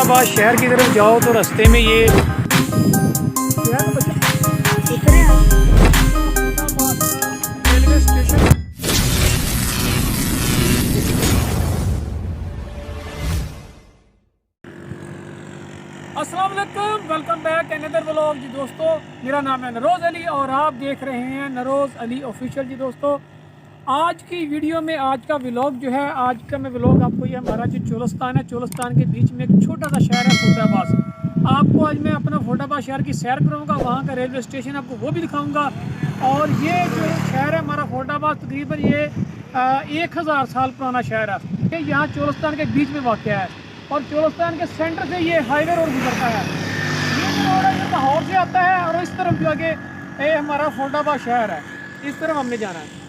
फैसलाबाद शहर की तरफ जाओ तो रास्ते में ये रेलवे स्टेशन। अस्सलाम वालेकुम, वेलकम बैक अनदर व्लॉग जी दोस्तों। मेरा नाम है नरोज़ अली और आप देख रहे हैं नरोज़ अली ऑफिशियल जी दोस्तों। आज की वीडियो में आज का व्लॉग जो है, आज का मैं व्लॉग आपको ये हमारा जो चोलस्तान है, चोलस्तान के बीच में एक छोटा सा शहर है फतेहाबाद। आपको आज मैं अपना फतेहाबाद शहर की सैर कराऊंगा, वहाँ का रेलवे स्टेशन आपको वो भी दिखाऊंगा। और ये जो शहर है हमारा फतेहाबाद, तकरीबन ये 1000 साल पुराना शहर है। ये यहाँ चोलस्तान के बीच में वाक़या है और चोलस्तान के सेंटर से ये हाईवे रोड गुजरता है। ये जो रोड है ये लाहौर से आता है और इस तरफ जो आगे ये हमारा फतेहाबाद शहर है, इस तरफ हमने जाना है।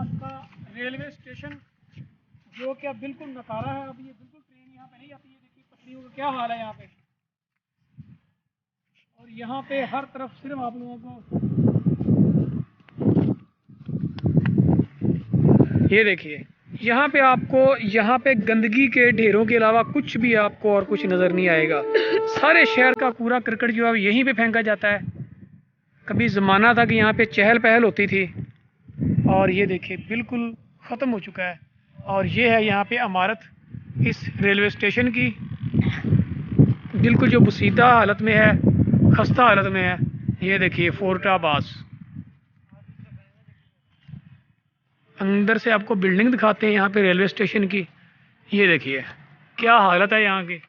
आज का रेलवे स्टेशन, जो कि अब बिल्कुल नकारा है। अब ये बिल्कुल ट्रेन यहाँ पे नहीं आती है। देखिए पटरियों का क्या हाल है यहाँ पे। और यहाँ पे हर तरफ सिर्फ आप लोगों को ये देखिए, यहाँ पे आपको यहाँ पे गंदगी के ढेरों के अलावा कुछ भी आपको और कुछ नज़र नहीं आएगा। सारे शहर का कूड़ा करकट जो है यहीं पे फेंका जाता है। कभी ज़माना था कि यहाँ पे चहल पहल होती थी, और ये देखिए बिल्कुल ख़त्म हो चुका है। और ये है यहाँ पे इमारत इस रेलवे स्टेशन की, बिल्कुल जो बुसीदा हालत में है, खस्ता हालत में है। ये देखिए फोर्ट आबास। अंदर से आपको बिल्डिंग दिखाते हैं यहाँ पे रेलवे स्टेशन की। ये देखिए क्या हालत है यहाँ की।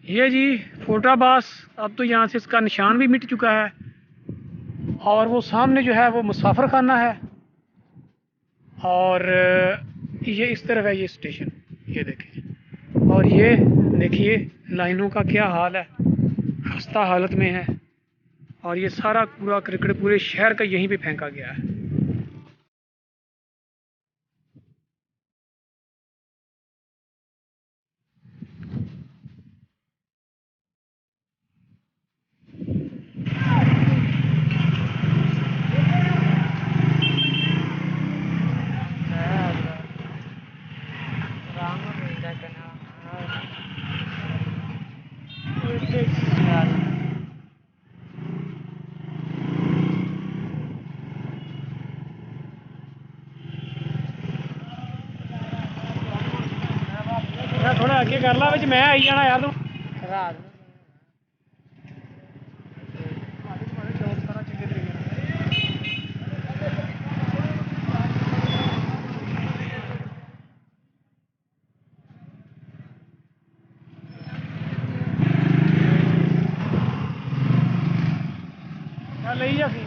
ये जी फोर्ट आबास। अब तो यहाँ से इसका निशान भी मिट चुका है। और वो सामने जो है वो मुसाफिर खाना है, और ये इस तरफ है ये स्टेशन। ये देखिए, और ये देखिए लाइनों का क्या हाल है, खस्ता हालत में है। और ये सारा कूड़ा करकट पूरे शहर का यहीं पे फेंका गया है। थोड़ा आगे कर ला, मैं आई जाना यार तू रात ले जा सी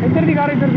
इधर दिखा रहे इधर